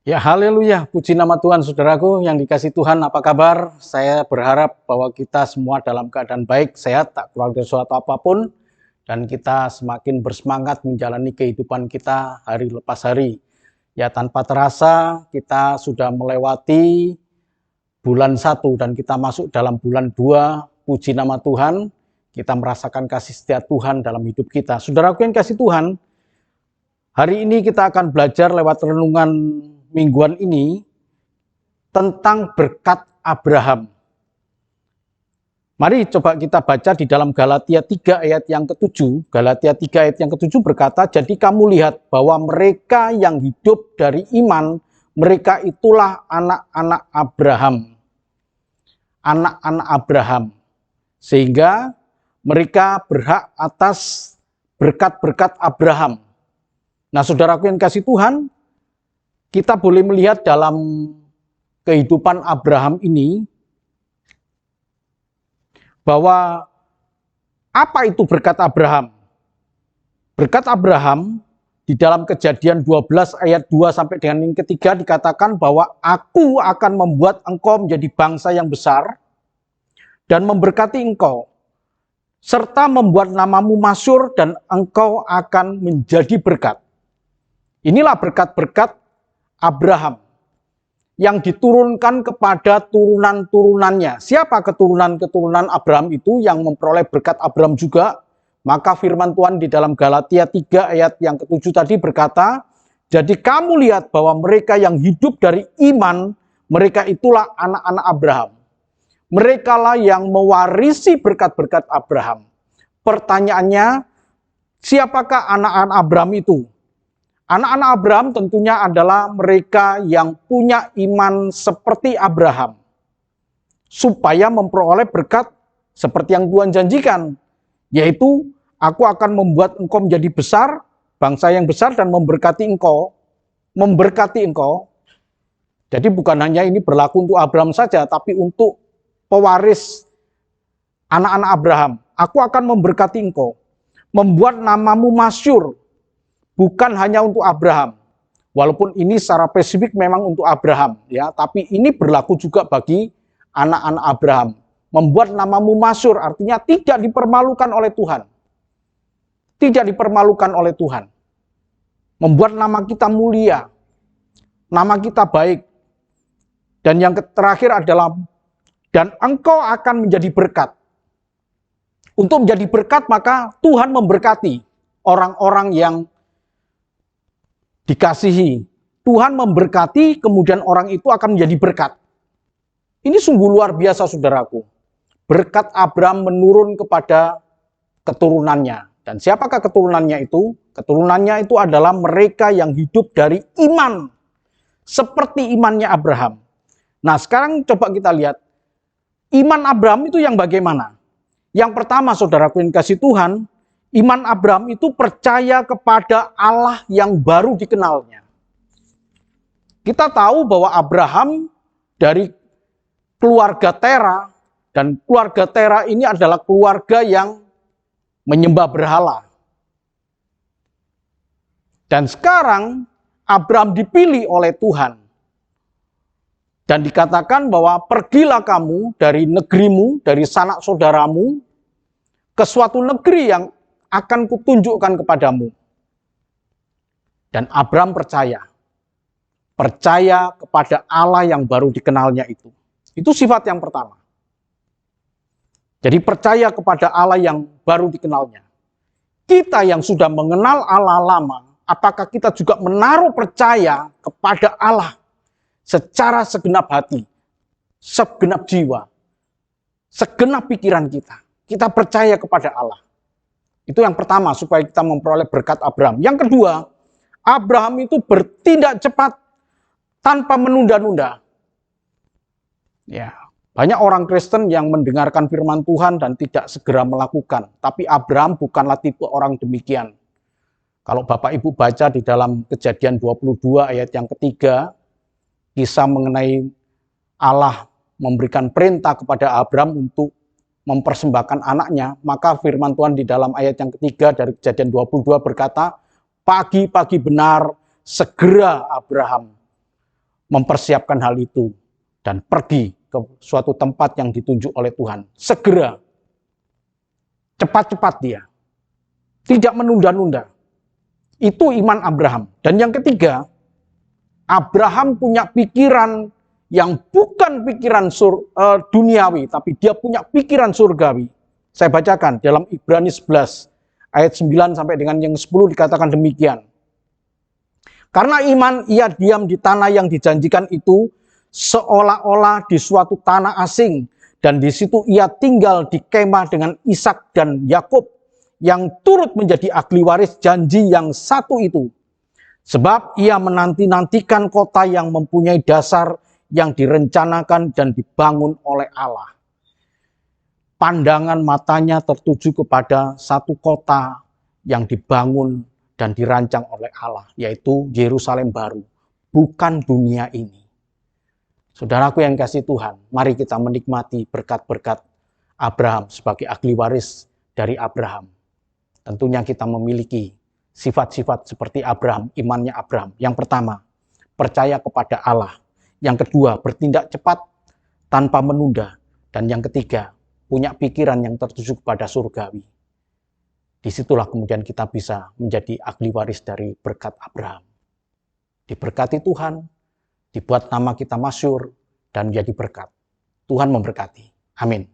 Ya, haleluya, puji nama Tuhan, saudaraku yang dikasih Tuhan. Apa kabar? Saya berharap bahwa kita semua dalam keadaan baik, sehat, tak kurang dari suatu apapun, dan kita semakin bersemangat menjalani kehidupan kita hari lepas hari. Ya, tanpa terasa kita sudah melewati bulan 1 dan kita masuk dalam bulan 2. Puji nama Tuhan, kita merasakan kasih setia Tuhan dalam hidup kita. Saudaraku yang kasih Tuhan, hari ini kita akan belajar lewat renungan mingguan ini tentang berkat Abraham. Mari coba kita baca di dalam Galatia 3 ayat yang ke-7. Galatia 3 ayat yang ke-7 berkata, "Jadi kamu lihat bahwa mereka yang hidup dari iman, mereka itulah anak-anak Abraham." Anak-anak Abraham. Sehingga mereka berhak atas berkat-berkat Abraham. Nah, saudaraku yang kasih Tuhan, kita boleh melihat dalam kehidupan Abraham ini bahwa apa itu berkat Abraham? Berkat Abraham di dalam Kejadian 12 ayat 2 sampai dengan yang ketiga dikatakan bahwa aku akan membuat engkau menjadi bangsa yang besar dan memberkati engkau, serta membuat namamu masyhur dan engkau akan menjadi berkat. Inilah berkat-berkat Abraham yang diturunkan kepada turunan-turunannya. Siapa keturunan-keturunan Abraham itu yang memperoleh berkat Abraham juga? Maka firman Tuhan di dalam Galatia 3 ayat yang ke-7 tadi berkata, "Jadi kamu lihat bahwa mereka yang hidup dari iman, mereka itulah anak-anak Abraham. Mereka lah yang mewarisi berkat-berkat Abraham." Pertanyaannya, siapakah anak-anak Abraham itu? Anak-anak Abraham tentunya adalah mereka yang punya iman seperti Abraham, supaya memperoleh berkat seperti yang Tuhan janjikan, yaitu aku akan membuat engkau menjadi besar, bangsa yang besar, dan memberkati engkau. Memberkati engkau. Jadi bukan hanya ini berlaku untuk Abraham saja, tapi untuk pewaris anak-anak Abraham. Aku akan memberkati engkau, membuat namamu masyhur. Bukan hanya untuk Abraham, walaupun ini secara spesifik memang untuk Abraham, ya, tapi ini berlaku juga bagi anak-anak Abraham. Membuat namamu masyhur artinya tidak dipermalukan oleh Tuhan, tidak dipermalukan oleh Tuhan. Membuat nama kita mulia, nama kita baik. Dan yang terakhir adalah dan engkau akan menjadi berkat. Untuk menjadi berkat maka Tuhan memberkati orang-orang yang dikasihi. Tuhan memberkati, kemudian orang itu akan menjadi berkat. Ini sungguh luar biasa, saudaraku. Berkat Abraham menurun kepada keturunannya. Dan siapakah keturunannya itu? Keturunannya itu adalah mereka yang hidup dari iman. Seperti imannya Abraham. Nah, sekarang coba kita lihat. Iman Abraham itu yang bagaimana? Yang pertama, saudaraku yang kasih Tuhan, iman Abraham itu percaya kepada Allah yang baru dikenalnya. Kita tahu bahwa Abraham dari keluarga Tera, dan keluarga Tera ini adalah keluarga yang menyembah berhala. Dan sekarang Abraham dipilih oleh Tuhan. Dan dikatakan bahwa pergilah kamu dari negerimu, dari sanak saudaramu, ke suatu negeri yang akan kutunjukkan kepadamu. Dan Abraham percaya. Percaya kepada Allah yang baru dikenalnya itu. Itu sifat yang pertama. Jadi percaya kepada Allah yang baru dikenalnya. Kita yang sudah mengenal Allah lama, apakah kita juga menaruh percaya kepada Allah secara segenap hati, segenap jiwa, segenap pikiran kita? Kita percaya kepada Allah. Itu yang pertama, supaya kita memperoleh berkat Abraham. Yang kedua, Abraham itu bertindak cepat tanpa menunda-nunda. Ya, banyak orang Kristen yang mendengarkan firman Tuhan dan tidak segera melakukan. Tapi Abraham bukanlah tipe orang demikian. Kalau Bapak Ibu baca di dalam Kejadian 22 ayat yang ketiga, kisah mengenai Allah memberikan perintah kepada Abraham untuk mempersembahkan anaknya, maka firman Tuhan di dalam ayat yang ketiga dari Kejadian 22 berkata, pagi-pagi benar segera Abraham mempersiapkan hal itu dan pergi ke suatu tempat yang ditunjuk oleh Tuhan. Segera, cepat-cepat dia. Tidak menunda-nunda. Itu iman Abraham. Dan yang ketiga, Abraham punya pikiran yang bukan pikiran duniawi, tapi dia punya pikiran surgawi. Saya bacakan dalam Ibrani 11, ayat 9 sampai dengan yang 10 dikatakan demikian. Karena iman ia diam di tanah yang dijanjikan itu, seolah-olah di suatu tanah asing, dan di situ ia tinggal di kemah dengan Ishak dan Yakub, yang turut menjadi ahli waris janji yang satu itu. Sebab ia menanti-nantikan kota yang mempunyai dasar yang direncanakan dan dibangun oleh Allah. Pandangan matanya tertuju kepada satu kota yang dibangun dan dirancang oleh Allah, yaitu Yerusalem baru, bukan dunia ini. Saudaraku yang kasih Tuhan, mari kita menikmati berkat-berkat Abraham sebagai ahli waris dari Abraham. Tentunya kita memiliki sifat-sifat seperti Abraham, imannya Abraham. Yang pertama, percaya kepada Allah. Yang kedua, bertindak cepat tanpa menunda. Dan yang ketiga, punya pikiran yang tertuju kepada surgawi. Disitulah kemudian kita bisa menjadi ahli waris dari berkat Abraham. Diberkati Tuhan, dibuat nama kita masyhur, dan menjadi berkat. Tuhan memberkati. Amin.